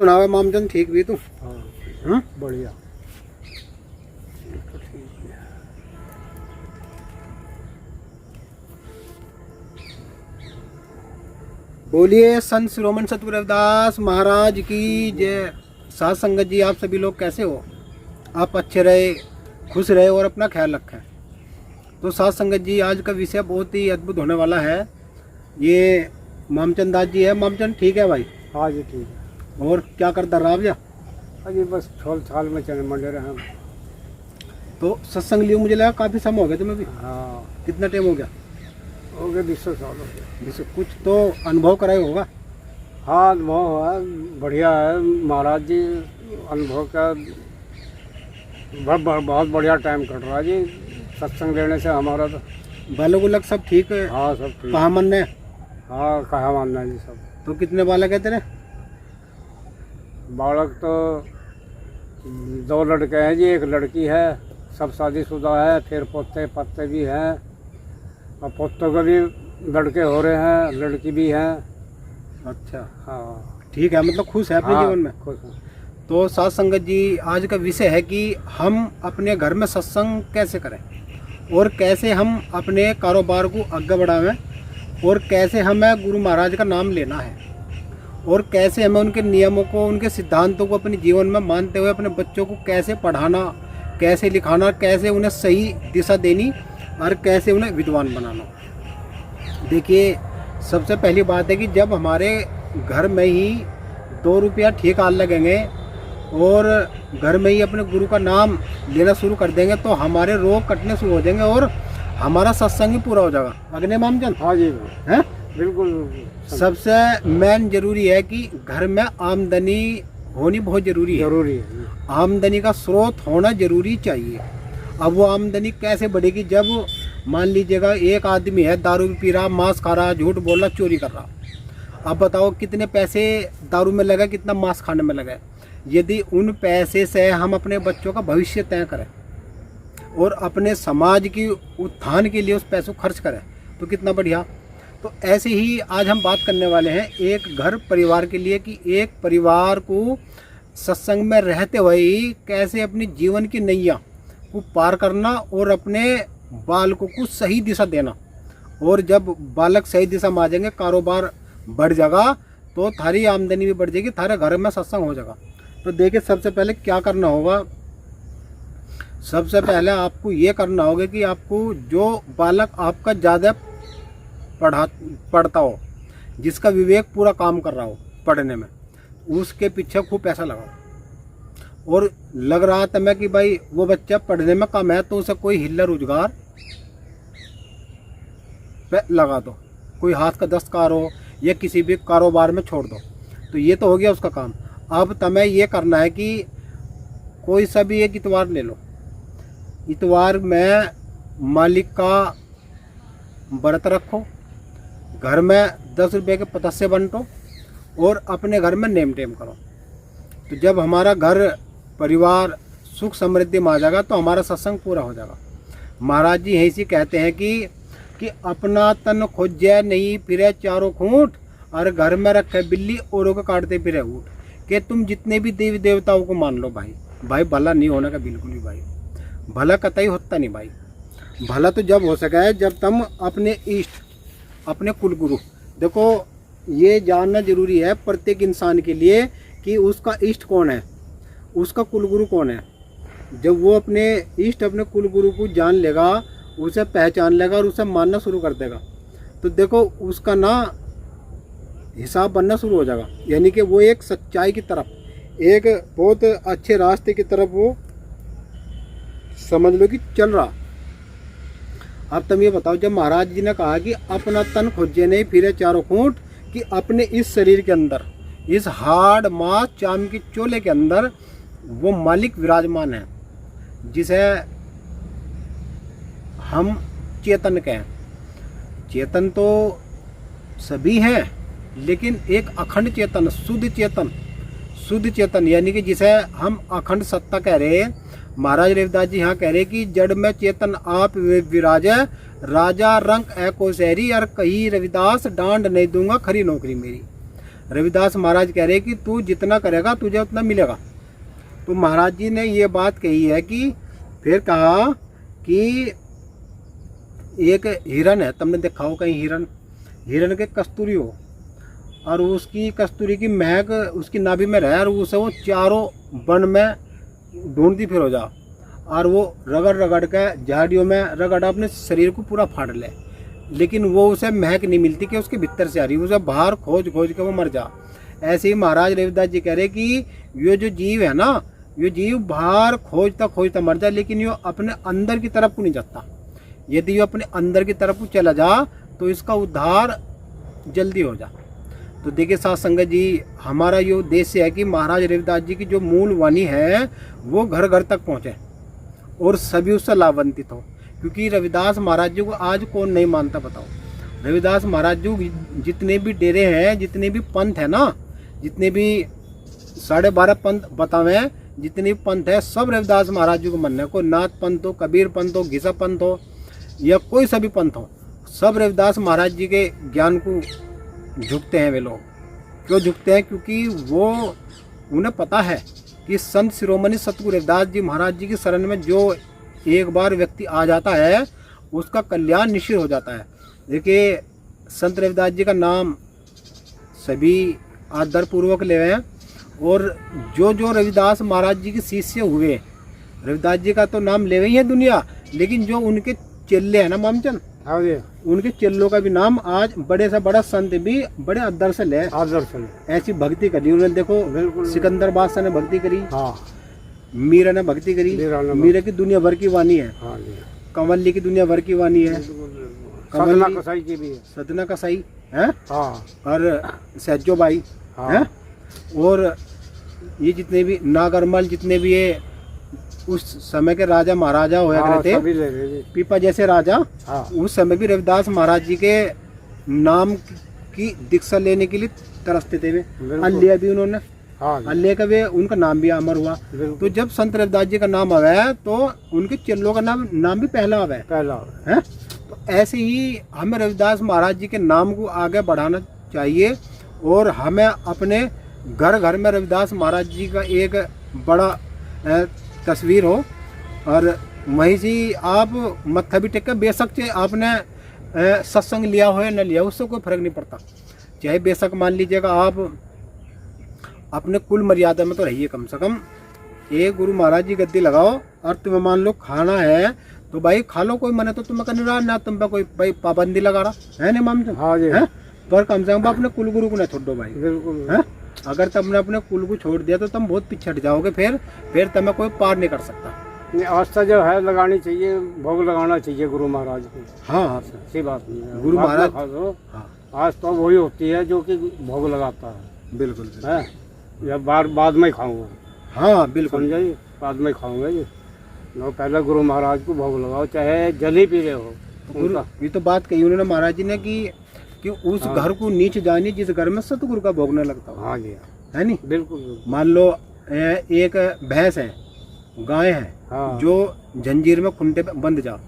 सुनावे मामचंद, ठीक भी तू? हाँ बढ़िया। बोलिए संत शिरोमणि सतगुरु रविदास महाराज की जय। साध संगत जी, आप सभी लोग कैसे हो? आप अच्छे रहे, खुश रहे और अपना ख्याल रखें। तो साध संगत जी, आज का विषय बहुत ही अद्भुत होने वाला है। ये मामचंद दास जी है। मामचंद ठीक है भाई? हाँ जी ठीक है। और क्या करता रहा भैया? अजी बस छोल छाल में चले मंडे रहे हम। तो सत्संग लियो, मुझे लगा काफ़ी समय हो गया तुम्हें भी। हाँ कितना टाइम हो गया? हो गया 20 साल हो गया। जैसे कुछ तो अनुभव कराए होगा। हाँ अनुभव है, बढ़िया है महाराज जी। अनुभव का बहुत बढ़िया टाइम कट रहा है जी सत्संग लेने से हमारा तो। बालक उलक सब ठीक है? हाँ सब ठीक। कहाँ मन है? हाँ कहाँ मानना जी सब। तो कितने बालक है तेरे? बालक तो 2 लड़के हैं जी, 1 लड़की है। सब शादीशुदा है। फिर पोते पत्ते भी हैं और पोतों के भी लड़के हो रहे हैं, लड़की भी है। अच्छा हाँ ठीक है, मतलब खुश है अपने हाँ, जीवन में। खुश हूँ। तो साध संगत जी, आज का विषय है कि हम अपने घर में सत्संग कैसे करें और कैसे हम अपने कारोबार को आगे बढ़ावें और कैसे हमें गुरु महाराज का नाम लेना है और कैसे हमें उनके नियमों को, उनके सिद्धांतों को अपने जीवन में मानते हुए अपने बच्चों को कैसे पढ़ाना, कैसे लिखाना, कैसे उन्हें सही दिशा देनी और कैसे उन्हें विद्वान बनाना। देखिए, सबसे पहली बात है कि जब हमारे घर में ही 2 रुपया ठीक हाल लगेंगे और घर में ही अपने गुरु का नाम लेना शुरू कर देंगे तो हमारे रोग कटने शुरू हो जाएंगे और हमारा सत्संग ही पूरा हो जाएगा। अग्नि मामचंद? हाँ जी हैं? बिल्कुल। सबसे मेन जरूरी है कि घर में आमदनी होनी बहुत जरूरी है। जरूरी है। आमदनी का स्रोत होना जरूरी चाहिए। अब वो आमदनी कैसे बढ़ेगी? जब मान लीजिएगा एक आदमी है, दारू पी रहा, मांस खा रहा, झूठ बोल रहा, चोरी कर रहा। अब बताओ कितने पैसे दारू में लगे, कितना मांस खाने में लगे। यदि उन पैसे से हम अपने बच्चों का भविष्य तय करें और अपने समाज की उत्थान के लिए उस पैसों को खर्च करें तो कितना बढ़िया। तो ऐसे ही आज हम बात करने वाले हैं एक घर परिवार के लिए कि एक परिवार को सत्संग में रहते हुए ही कैसे अपनी जीवन की नैया को पार करना और अपने बालकों को सही दिशा देना। और जब बालक सही दिशा में आ जाएंगे, कारोबार बढ़ जाएगा तो थारी आमदनी भी बढ़ जाएगी, थारे घर में सत्संग हो जाएगा। तो देखिए, सबसे पहले क्या करना होगा। सबसे पहले आपको ये करना होगा कि आपको जो बालक आपका ज़्यादा पढ़ता हो, जिसका विवेक पूरा काम कर रहा हो पढ़ने में, उसके पीछे खूब पैसा लगाओ। और लग रहा था मैं कि भाई वो बच्चा पढ़ने में कम है तो उसे कोई हिल्ला रोजगार पे लगा दो, कोई हाथ का दस्तकार हो या किसी भी कारोबार में छोड़ दो। तो ये तो हो गया उसका काम। अब तुम्हें ये करना है कि कोई सा भी एक इतवार ले लो। इतवार में मालिक का व्रत रखो, घर में 10 रुपये के पतस्से बंटो और अपने घर में नेम टेम करो। तो जब हमारा घर परिवार सुख समृद्धि में आ जाएगा तो हमारा सत्संग पूरा हो जाएगा। महाराज जी ऐसी कहते हैं कि अपना तन खोजे नहीं फिरे चारों खूंट और घर में रखे बिल्ली औरों को काटते फिरे ऊँट। कि तुम जितने भी देवी देवताओं को मान लो भाई भला नहीं होने का बिल्कुल भी भाई। भला कतई होता नहीं भाई। भला तो जब हो सका है जब तुम अपने इष्ट, अपने कुलगुरु, देखो ये जानना जरूरी है प्रत्येक इंसान के लिए कि उसका इष्ट कौन है, उसका कुलगुरु कौन है। जब वो अपने इष्ट, अपने कुलगुरु को जान लेगा, उसे पहचान लेगा और उसे मानना शुरू कर देगा तो देखो उसका ना हिसाब बनना शुरू हो जाएगा। यानी कि वो एक सच्चाई की तरफ, एक बहुत अच्छे रास्ते की तरफ वो समझ लो कि चल रहा। अब तुम ये बताओ, जब महाराज जी ने कहा कि अपना तन खोजे नहीं फिरे चारों खूंट, कि अपने इस शरीर के अंदर, इस हाड़ मांस चाम की चोले के अंदर वो मालिक विराजमान है जिसे हम चेतन कहें। चेतन तो सभी हैं लेकिन एक अखंड चेतन, शुद्ध चेतन यानी कि जिसे हम अखंड सत्ता कह रहे हैं। महाराज रविदास जी यहाँ कह रहे कि जड़ में चेतन आप विराजे, राजा रंग ए को शहरी और कही रविदास डांड नहीं दूंगा खरी नौकरी मेरी। रविदास महाराज कह रहे कि तू जितना करेगा तुझे उतना मिलेगा। तो महाराज जी ने ये बात कही है कि फिर कहा कि एक हिरन है, तुमने देखा हो कहीं हिरन के कस्तूरी हो और उसकी कस्तूरी की महक उसकी नाभि में रहे और उसे वो चारों वन में ढूंढती फिर हो जा और वो रगड़ रगड़ के झाड़ियों में रगड़ अपने शरीर को पूरा फाड़ ले, लेकिन वो उसे महक नहीं मिलती कि उसके भीतर से आ रही, उसे बाहर खोज के वो मर जा। ऐसे ही महाराज रविदास जी कह रहे कि ये जो जीव है ना, ये जीव बाहर खोजता मर जा, लेकिन ये अपने अंदर की तरफ को नहीं जाता। यदि ये अपने अंदर की तरफ को चला जा तो इसका उद्धार जल्दी हो जा। तो देखिए साथ संगत जी, हमारा ये उद्देश्य है कि महाराज रविदास जी की जो मूल वाणी है वो घर घर तक पहुँचे और सभी उससे लाभान्वित हो, क्योंकि रविदास महाराज जी को आज कौन नहीं मानता बताओ। रविदास महाराज जी जितने भी डेरे हैं, जितने भी पंथ है ना, जितने भी 12.5 पंथ बतावे हैं, जितने भी पंथ है सब रविदास महाराज जी को मानने, कोई नाथ पंथ हो, कबीर पंथ हो, घिसा पंथ हो या कोई सभी पंथ हो, सब रविदास महाराज जी के ज्ञान को झुकते हैं। वे लोग क्यों झुकते हैं? क्योंकि वो उन्हें पता है कि संत शिरोमणि सतगुरु रविदास जी महाराज जी की शरण में जो एक बार व्यक्ति आ जाता है उसका कल्याण निश्चित हो जाता है। देखिए संत रविदास जी का नाम सभी आदरपूर्वक ले हैं और जो जो रविदास महाराज जी के शिष्य हुए, रविदास जी का तो नाम ले ही है दुनिया, लेकिन जो उनके चेले हैं ना मामचंद, हाँ जी, उनके चेलों का भी नाम आज बड़े से बड़ा संत भी बड़े आदर से ले, ऐसी भक्ति करी उन्होंने। देखो बिल्कुल सिकंदर बादशाह ने भक्ति करी, हाँ, मीरा ने भक्ति करी, मीरा की दुनिया भर की वाणी है, हाँ जी, कंवली की दुनिया भर की वाणी है, सतना कसाई की भी है, सतना कसाई है, हाँ, और सहजो बाई हाँ, है, और ये जितने भी नागरमल जितने भी ये उस समय के राजा महाराजा होया हाँ, करते सभी ले लीजिए। पीपा जैसे राजा, हाँ, उस समय भी रविदास महाराज जी के नाम की दीक्षा लेने के लिए तरसते थे वे। बिल्कुल। अल्लिया भी उन्होंने, हाँ जी, अल्लिया का भी उनका नाम भी अमर हुआ। बिल्कुल, तो जब संत रविदास जी का नाम आ गया तो उनके चेलों का नाम भी पहला आ गया पहला है। तो ऐसे ही हमें रविदास महाराज जी के नाम को आगे बढ़ाना चाहिए और हमें अपने घर घर में रविदास महाराज जी का एक बड़ा तस्वीर हो और वहीं से आप मत्था भी टेक कर बेशक चाहे आपने सत्संग लिया हो या न लिया, उससे कोई फर्क नहीं पड़ता। चाहे बेशक मान लीजिएगा आप अपने कुल मर्यादा में तो रहिए, कम से कम एक गुरु महाराज जी गद्दी लगाओ और तुम्हें मान लो खाना है तो भाई खा लो, कोई मने तो तुम्हें करने रहा ना, तुम पे कोई भाई पाबंदी लगा रहा है नहीं मामचंद, हाँ जी, है? पर कम से कम अपने कुल गुरु को ना छोड़ दो भाई, बिल्कुल है? अगर तुमने अपने कुल को छोड़ दिया तो तुम बहुत पिछड़ जाओगे, फिर तुम्हें कोई पार नहीं कर सकता। नहीं, आस्था जो है लगानी चाहिए, भोग लगाना चाहिए गुरु महाराज को। हाँ हाँ ऐसी बात नहीं है, गुरु महाराज हाँ, आज तो वही होती है जो कि भोग लगाता है, बिल्कुल है या बाद में खाऊंगा, हाँ बिल्कुल समझाइए, बाद में खाऊंगा जी, लो पहले गुरु महाराज को भोग लगाओ, चाहे जल ही पी रहे हो उनका। ये तो बात कही उन्होंने महाराज जी ने कि उस घर को नीच जानी जिस घर में सतगुरु का भोग न लगता हो, हाँ जी, है नहीं? बिल्कुल, मान लो एक भैंस है, गाय है, हाँ, जो जंजीर में खुंटे पे बंद जा,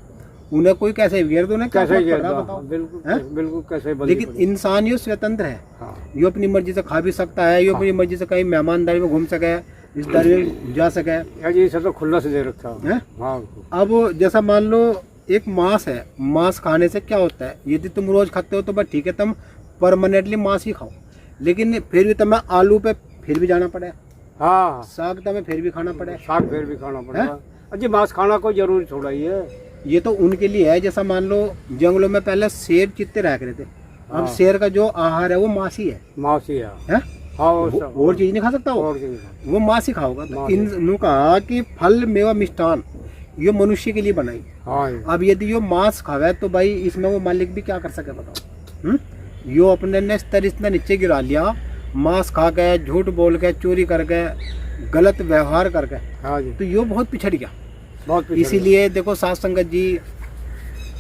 उन्हें कोई कैसे घेर दो, कैसे बताओ? बिल्कुल बिल्कुल कैसे बंदी लेकिन पड़ी। इंसान ये स्वतंत्र है, हाँ, ये अपनी मर्जी से खा भी सकता है, ये अपनी मर्जी से कहीं मेहमानदारी में घूम सके, रिश्तेदारी में जा सके, यार जी इसे तो खुला से दे रखा है। है? हाँ, अब जैसा मान लो एक मांस है, मांस खाने से क्या होता है, यदि तुम रोज खाते हो तो बस ठीक है, तुम परमानेंटली मांस ही खाओ, लेकिन फिर भी तुम्हें आलू पे फिर भी जाना पड़े, हाँ, साग तुम्हें फिर भी खाना पड़े, साग फिर भी खाना पड़ेगा। अजी मांस खाना कोई जरूरी थोड़ा ही है, ये तो उनके लिए है। जैसा मान लो जंगलों में पहले शेर चित्ते रह रहे थे, अब शेर का जो आहार है वो मांस ही है, मांस ही है, हाँ, और चीज नहीं खा सकता वो मांस ही खाओगा। तो इन्होंने कहा कि फल मेवा मिष्ठान ये मनुष्य के लिए बनाई, हाँ, अब यदि यो मांस खावे तो भाई इसमें वो मालिक भी क्या कर सके बताओ। यो अपने ने स्तर इतना नीचे गिरा लिया, मांस खा के, झूठ बोल के, चोरी करके, गलत व्यवहार करके, हाँ जी, तो यो बहुत पिछड़ गया। बहुत इसीलिए देखो साथ संगत जी,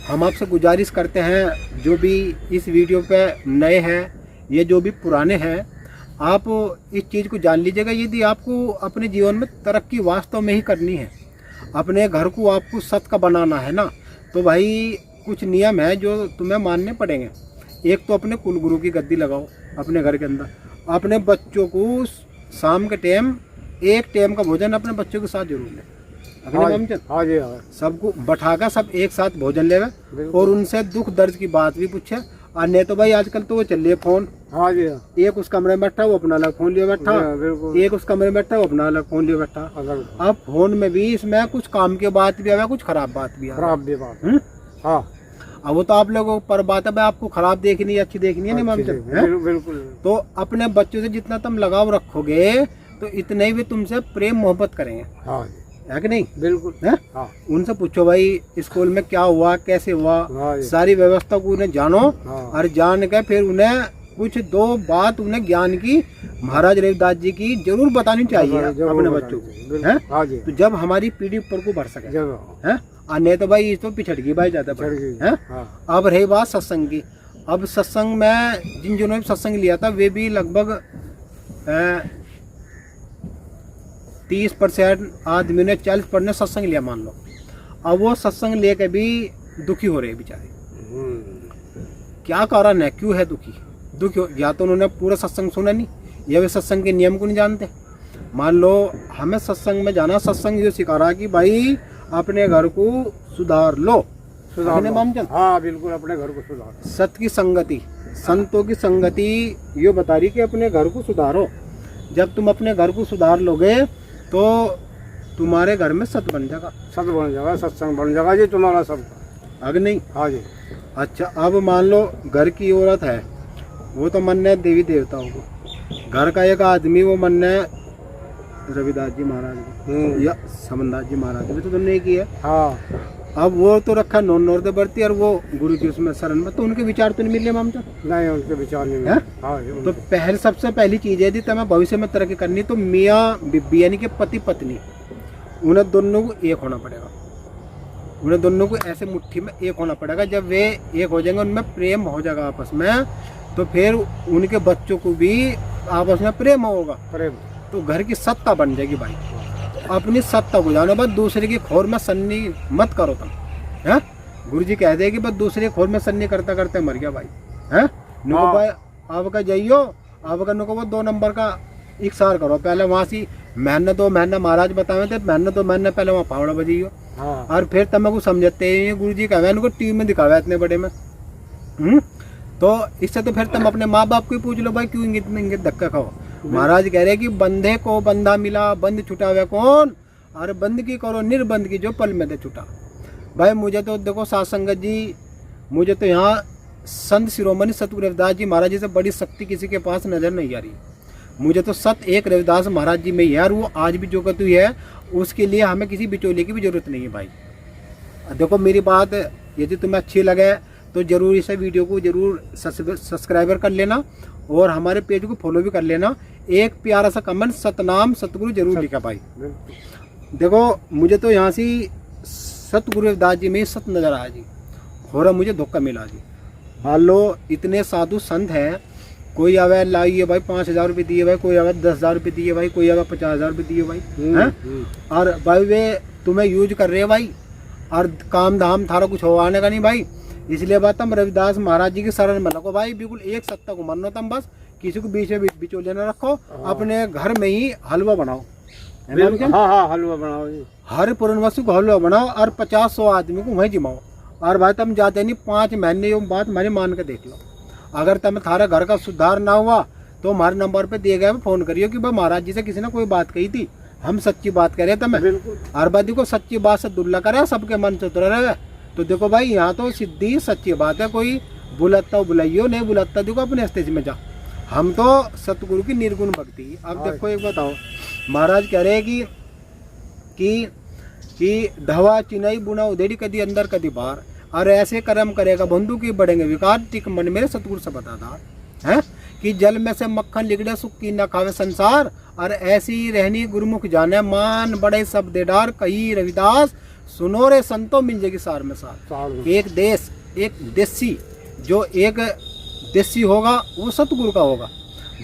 हम आपसे गुजारिश करते हैं जो भी इस वीडियो पे नए हैं या जो भी पुराने हैं, आप इस चीज़ को जान लीजिएगा। यदि आपको अपने जीवन में तरक्की वास्तव में ही करनी है, अपने घर को आपको सत का बनाना है ना, तो भाई कुछ नियम है जो तुम्हें मानने पड़ेंगे। एक तो अपने कुलगुरु की गद्दी लगाओ अपने घर के अंदर, अपने बच्चों को शाम के टाइम एक टाइम का भोजन अपने बच्चों के साथ जरूर लें। अगले मामचंद हाँ जी, हाँ सबको बैठाकर सब एक साथ भोजन लेवे बिल्कुल। और उनसे दुख दर्द की बात भी पूछे। और नहीं तो भाई आजकल तो वो चल रही फोन, हाँ जी, हाँ एक उस कमरे में बैठा वो अपना अलग फोन लिए बैठा, बिल्कुल एक उस कमरे में बैठा वो अपना अलग फोन लिए बैठा। अलग अब फोन में भी इसमें कुछ काम की बात भी आवे, कुछ खराब बात भी आवे। खराब भी बात। हम्म? हाँ अब वो तो आप लोगों पर बात है भाई, आपको खराब देखनी है अच्छी देखनी है नहीं मामचंद, हैं? बिल्कुल। तो अपने बच्चों से जितना तुम लगाव रखोगे तो इतने ही भी तुमसे प्रेम मोहब्बत करेंगे, हाँ जी है कि नहीं? बिल्कुल। है? हाँ उनसे पूछो भाई स्कूल में क्या हुआ, कैसे हुआ, हाँ जी, सारी व्यवस्था को उन्हें जानो हाँ और जान के फिर उन्हें कुछ दो बात उन्हें ज्ञान की महाराज रविदास जी की जरूर बतानी चाहिए जरूर अपने बतानी बच्चों चाहिए, को, बिल्कुल। है? हाँ जी, तो जब हमारी पीढ़ी ऊपर को बढ़ सके, जब है? और नहीं तो भाई तो पिछड़ गई भाई ज्यादा चढ़ गई। है। हाँ अब रही बात सत्संग की। अब सत्संग में जिन्होंने भी सत्संग लिया था वे भी लगभग 30% आदमी ने 40% ने सत्संग लिया मान लो। अब वो सत्संग लेके भी दुखी हो रहे हैं बेचारे। क्या कारण है, क्यों है दुखी? या तो उन्होंने पूरा सत्संग सुना नहीं या वे सत्संग के नियम को नहीं जानते। मान लो हमें सत्संग में जाना, सत्संग ये सिखा रहा कि भाई अपने घर को सुधार लो, सुधार लो। मामचंद हाँ बिल्कुल, अपने घर को सुधार। सत की संगति, संतों की संगति ये बता रही कि अपने घर को सुधारो। जब तुम अपने घर को सुधार लोगे तो तुम्हारे घर में सत बन जाएगा, सत बन जाएगा, सत्संग बन जाएगा जी तुम्हारा सब। अगर नहीं? हाँ जी, अच्छा अब मान लो घर की औरत है, वो तो मन है देवी देवताओं को। घर का एक आदमी वो मन है रविदास जी महाराज को या समनदास जी महाराज को, तो तुमने की है। हाँ अब वो तो रखा नौरदे बरती और वो गुरु जी उसमें शरण में, तो उनके विचार तो नहीं मिल रहे मामचा, नहीं उनके विचार नहीं हैं? हाँ जी, तो सबसे पहली चीज है यदि तुम्हें भविष्य में तरक्की करनी तो मियाँ बीबी यानी कि पति पत्नी उन्हें दोनों को एक होना पड़ेगा। उन्हें दोनों को ऐसे मुट्ठी में एक होना पड़ेगा। जब वे एक हो जाएंगे, उनमें प्रेम हो जाएगा आपस में, तो फिर उनके बच्चों को भी आपस में प्रेम होगा, प्रेम, तो घर की सत्ता बन जाएगी भाई। अपनी सत्ता को जानो, बस दूसरे की खोर में सन्नी मत करो तुम, है? गुरु जी कहते हैं कि बस दूसरे की खोर में सन्नी करते करते मर गया भाई, है? नुको भाई आपका जाइयो, आपका नुको वो 2 नंबर का इकसार करो। पहले वहाँ से महीना 2 महीना महाराज बतावे थे, महीना 2 महीना पहले वहाँ फावड़ा बजाइयो, हाँ और फिर तब को समझते हैं गुरु जी कहवे उनको टीवी में दिखावे इतने बड़े में। तो इससे तो फिर तुम अपने माँ बाप को ही पूछ लो भाई क्यों इंगित धक्का खाओ। महाराज कह रहे कि बंधे को बंधा मिला, बंद छुटावे कौन, और बंद की करो निर्बंध की जो पल में दे छुटा। भाई मुझे तो देखो साथ संगत जी, मुझे तो यहाँ संत शिरोमणि सतगुरु रविदास जी महाराज जी से बड़ी शक्ति किसी के पास नजर नहीं आ रही। मुझे तो सत एक रविदास महाराज जी में ही है, और वो आज भी जो कहती है उसके लिए हमें किसी बिचौले की भी जरूरत नहीं है भाई। देखो मेरी बात यदि तुम्हें अच्छी लगे तो जरूर इस वीडियो को जरूर सब्सक्राइबर कर लेना और हमारे पेज को फॉलो भी कर लेना। एक प्यारा सा कमेंट सतनाम सतगुरु जरूर लिखा भाई। देखो मुझे तो यहाँ से सतगुरु रविदास जी में सत नजर आया जी, हो रहा मुझे धोखा मिला जी। मान लो इतने साधु संत हैं, कोई आवे लाइए भाई 5,000 रुपये दिए भाई, कोई आवे 10,000 रुपये दिए भाई, कोई आवे 50,000 रुपये दिए भाई, हैं? और भाई वे तुम्हें यूज कर रहे हैं भाई, और काम धाम थारा कुछ हो आने का नहीं भाई। इसलिए बात तुम रविदास महाराज जी की शरण में लगो भाई, बिल्कुल एक सत्ता को मानो तुम, बस किसी को बीच में बिचौले न रखो, अपने घर में ही हलवा बनाओ, हाँ हाँ हलवा बनाओ जी, हर पूर्णवासी को हलवा बनाओ और 50-100 आदमी को वहीं जिमाओ। और भाई तुम जाते नहीं 5 महीने ये बात मैंने मान के देख लो। अगर तुम थारा घर का सुधार ना हुआ तो हमारे नंबर पे दिए गए फोन करियो कि भाई महाराज जी से किसी ने कोई बात कही थी, हम सच्ची बात कह रहे थे। मैं हर बात को सच्ची बात से दुल्ला करे, सबके मन से उतर रहे। तो देखो भाई यहाँ तो सीधी सच्ची बात है, कोई बुलाता बुलाइयो, नहीं बुलाता देखो अपने स्टेज में जा। हम तो सतगुरु की निर्गुण भक्ति। अब देखो एक बताओ, महाराज कह रहे हैं कि ढवा चिनाई बुना उधेड़ी कदी अंदर कदी बाहर, और ऐसे कर्म करेगा बंधु की बढ़ेंगे विकार, टिक मन मेरे सतगुरु से बताता है कि जल में से मक्खन लिगड़े सुख की न खावे संसार, और ऐसी रहनी गुरुमुख जाने मान बड़े सब दे डार, कही रविदास सुनो रे संतो मिल जाएगी सार में सार। एक देसी जो एक देसी होगा वो सतगुरु का होगा।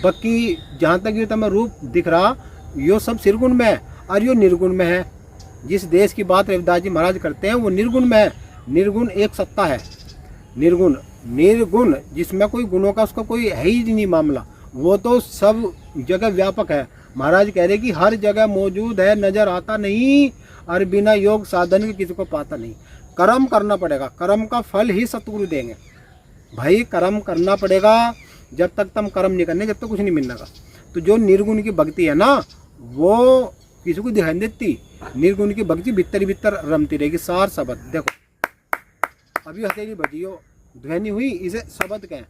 बाकी जहाँ तक ये तुम्हें रूप दिख रहा यो सब सिरगुण में है और यो निर्गुण में है। जिस देश की बात रविदास जी महाराज करते हैं वो निर्गुण में है। निर्गुण एक सत्ता है, निर्गुण जिसमें कोई गुणों का उसका कोई है ही नहीं मामला, वो तो सब जगह व्यापक है। महाराज कह रहे कि हर जगह मौजूद है, नजर आता नहीं, और बिना योग साधन के किसी को पाता नहीं। कर्म करना पड़ेगा, कर्म का फल ही सतगुरु देंगे भाई। कर्म करना पड़ेगा, जब तक तुम कर्म नहीं करने, जब तक कुछ नहीं मिलने का। तो जो निर्गुण की भक्ति है ना, वो किसी को दिखाई नहीं देती। निर्गुण की भक्ति भीतर भीतर रमती रहेगी। सार शब्द देखो, अभी हथेली बजियो ध्वनि हुई, इसे शब्द कहें।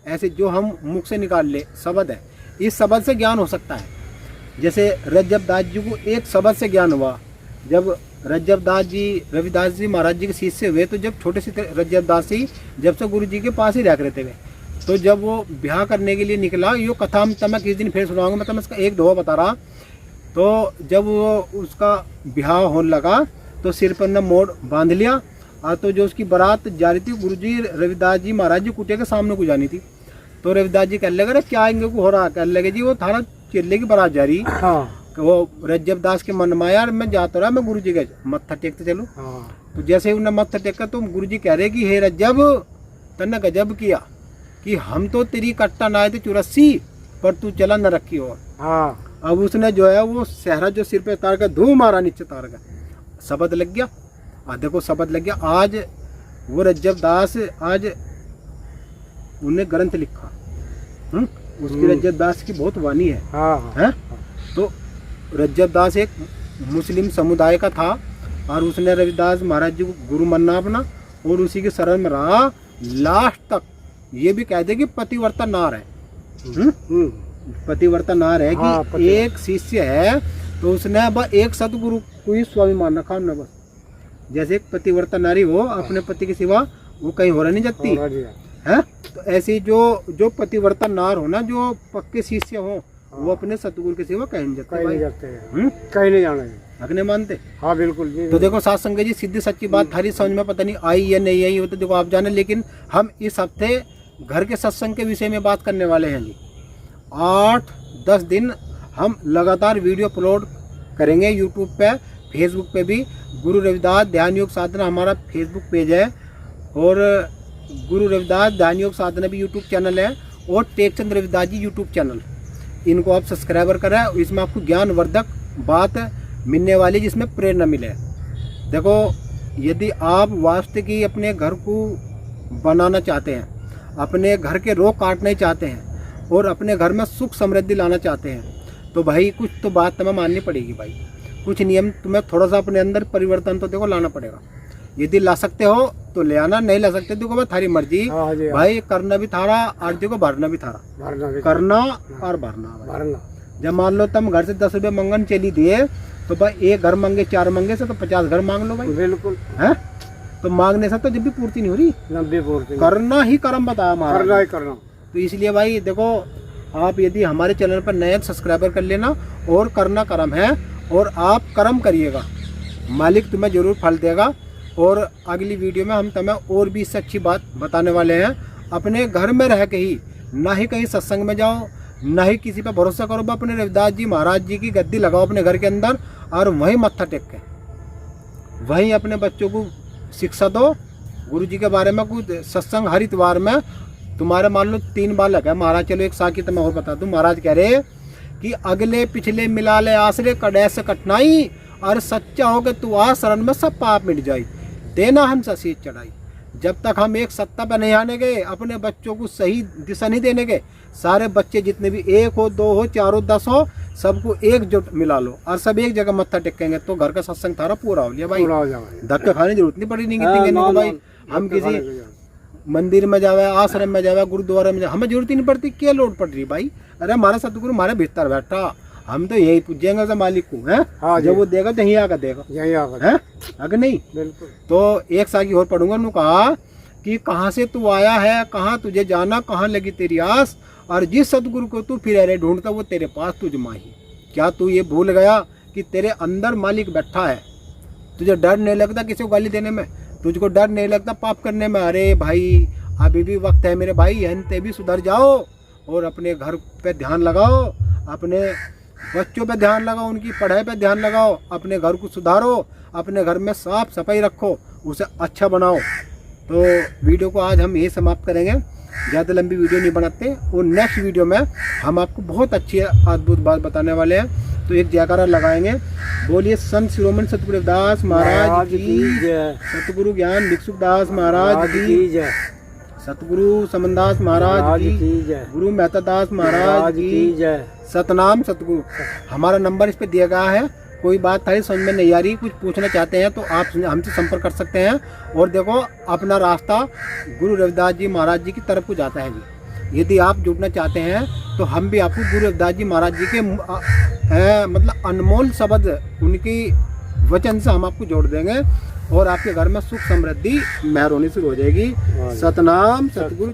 ऐसे जो हम मुख से निकाल ले शब्द है, इस शब्द से ज्ञान हो सकता है। जैसे रज्जब दास जी को एक शब्द से ज्ञान हुआ। जब रज्जब दास जी रविदास जी महाराज जी के शिष्य हुए, तो जब छोटे से रज्जब दास जी जब से गुरु जी के पास ही रह रहते हुए, तो जब वो ब्याह करने के लिए निकला, यो कथा मैं किस दिन फिर सुनाऊंगा, मैं इसका एक दो बता रहा। तो जब वो उसका ब्याह होने लगा, तो सिर पर न मोड़ बांध लिया, और तो जो उसकी बारात जा रही थी, गुरु जी रविदास जी महाराज जी कुटिया के सामने को जानी थी। तो रविदास जी कहने लगे, अरे क्या इनके को हो रहा? कहने लगे, जी वो थारा चेले की बारात जा रही। हाँ। वो रज्जब दास के मन में आया, मैं जाता रहा, मैं गुरु जी के मत्था टेकते चलो। हाँ। तो जैसे उन्हें मत्था टेका, तो गुरु जी कह रहे कि हे रज्जब, तन्ने गजब किया कि हम तो तेरी कट्टा ना आए थे 84, पर तू चला न रखी। और हाँ। अब उसने जो है वो सहरा जो सिर पे तार का धूम मारा, नीचे तार का शब्द लग गया। देखो शब्द लग गया। आज वो रज्जब दास आज उन्हें ग्रंथ लिखा, उसकी रज्जब दास की बहुत वाणी है। हाँ। है? तो रज्जब दास एक मुस्लिम समुदाय का था, और उसने रविदास महाराज जी को गुरु माना अपना, और उसी के शरण में रहा लास्ट तक। ये भी कह दे कि पतिव्रता नार है। पतिव्रता नार है कि हाँ, एक शिष्य है, तो उसने बस एक सतगुरु को ही स्वामी मान रखा हमने बस। जैसे एक पतिव्रता नारी हो, अपने पति के सिवा वो कहीं हो रहा नहीं जाती है। तो ऐसी जो पतिव्रता नार हो ना, जो पक्के शिष्य हो, वो अपने सतगुरु के सिवा कहीं नहीं जाते। कहीं नहीं जाते हैं, कहीं नहीं जाना है। अगने मानते। हाँ बिल्कुल जी। तो देखो साथ संगत जी, सीधी सच्ची बात थारी समझ में पता नहीं आई या नहीं आई, वो तो देखो आप जाने। लेकिन हम इस हफ्ते घर के सत्संग के विषय में बात करने वाले हैं जी। 8-10 दिन हम लगातार वीडियो अपलोड करेंगे यूट्यूब पे, फेसबुक पे भी। गुरु रविदास ध्यान योग साधना हमारा फेसबुक पेज है, और गुरु रविदास ध्यान योग साधना भी यूट्यूब चैनल है, और टेकचंद रविदास जी यूट्यूब चैनल। इनको आप सब्सक्राइबर करें। इसमें आपको ज्ञानवर्धक बात मिलने वाली, जिसमें प्रेरणा मिले। देखो, यदि आप वास्तविक अपने घर को बनाना चाहते हैं, अपने घर के रोग काटने चाहते हैं, और अपने घर में सुख समृद्धि लाना चाहते हैं, तो भाई कुछ तो बात तुम्हें माननी पड़ेगी भाई। कुछ नियम तुम्हें थोड़ा सा अपने अंदर परिवर्तन तो देखो लाना पड़ेगा। यदि ला सकते हो तो ले आना, नहीं ला सकते देखो भाई थारी मर्जी। हाँ जी, भाई करना भी थारा, आरती को भरना भी थारा, करना और भरना। जब मान लो तुम घर से 10 रुपये मंगन चली दिए, तो भाई एक घर मांगे 4 मंगे से तो 50 घर मांग लो भाई। बिल्कुल है। तो मांगने से तो जब भी पूर्ति नहीं हो रही, लंबी पूर्ति करना ही कर्म बताया हमारा। करना ही करना। तो इसलिए भाई देखो, आप यदि हमारे चैनल पर नए सब्सक्राइबर कर लेना, और करना कर्म है, और आप कर्म करिएगा, मालिक तुम्हें जरूर फल देगा। और अगली वीडियो में हम तुम्हें और भी इससे अच्छी बात बताने वाले हैं। अपने घर में रह के ही, ना ही कहीं सत्संग में जाओ, ना ही किसी पर भरोसा करो, अपने रविदास जी महाराज जी की गद्दी लगाओ अपने घर के अंदर, और वहीं मत्था टेक के वहीं अपने बच्चों को शिक्षा दो गुरु जी के बारे में। कुछ सत्संग हर इतवार में तुम्हारे मान लो 3 बालक है महाराज। चलो एक साकी तो मैं और बता दूं। महाराज कह रहे कि अगले पिछले मिला ले आसरे, कड़े से कठिनाई, और सच्चा हो के तू आ शरण में सब पाप मिट जाई, देना हम शीश चढ़ाई। जब तक हम एक सत्ता पर नहीं आने गए, अपने बच्चों को सही दिशा नहीं देने गए, सारे बच्चे जितने भी 1 हो 2 हो 4 हो 10 हो, सबको एकजुट मिला लो, और सब एक जगह मत्था टेकेंगे, तो घर का सत्संग थारा पूरा हो लिया भाई। धक्के खाने की जरूरत नहीं पड़ी नहीं को भाई। हम किसी मंदिर में जावे, आश्रम में जावे, गुरुद्वारा में जावे, हमें जरूरत ही नहीं पड़ती। क्या लोड पड़ रही भाई? अरे हमारा सतगुरु हमारे भीतर बैठा, हम तो यही पूछेंगे उसे मालिक को, है। हाँ, जब वो देगा तो यहीं आकर देगा, यहीं आकर है अगर नहीं। बिल्कुल। तो एक साल और पढ़ूंगा। उन्होंने कहा कि कहाँ से तू आया है, कहाँ तुझे जाना, कहाँ लगी तेरी आस, और जिस सतगुरु को तू फिर अरे ढूंढता वो तेरे पास तुझ माही। क्या तू ये भूल गया कि तेरे अंदर मालिक बैठा है? तुझे डर नहीं लगता किसी को गाली देने में? तुझको डर नहीं लगता पाप करने में? अरे भाई अभी भी वक्त है मेरे भाई, हंते भी सुधर जाओ, और अपने घर पे ध्यान लगाओ, अपने बच्चों पे ध्यान लगाओ, उनकी पढ़ाई पे ध्यान लगाओ, अपने घर को सुधारो, अपने घर में साफ सफाई रखो, उसे अच्छा बनाओ। तो वीडियो को आज हम यही समाप्त करेंगे। ज़्यादा लंबी वीडियो नहीं बनाते, और नेक्स्ट वीडियो में हम आपको बहुत अच्छी अद्भुत बात बताने वाले हैं। तो एक जयकारा लगाएंगे, बोलिए संत शिरोमणि सतगुरु रविदास महाराज की जय, सतगुरु ज्ञान भिक्षुदास महाराज की, जय, सतगुरु समनदास महाराज की, जय, गुरु मेहता दास महाराज की जय। सतनाम सतगुरु। हमारा नंबर इस पे दिया गया है। कोई बात थोड़ी समझ में नहीं आ रही, कुछ पूछना चाहते हैं तो आप हमसे संपर्क कर सकते हैं। और देखो, अपना रास्ता गुरु रविदास जी महाराज जी की तरफ को जाता है जी। यदि आप जुड़ना चाहते हैं तो हम भी आपको गुरु रविदास जी महाराज जी के मतलब अनमोल शब्द, उनकी वचन से हम आपको जोड़ देंगे, और आपके घर में सुख समृद्धि मेहर होनी शुरू हो जाएगी। सतनाम सतगुरु।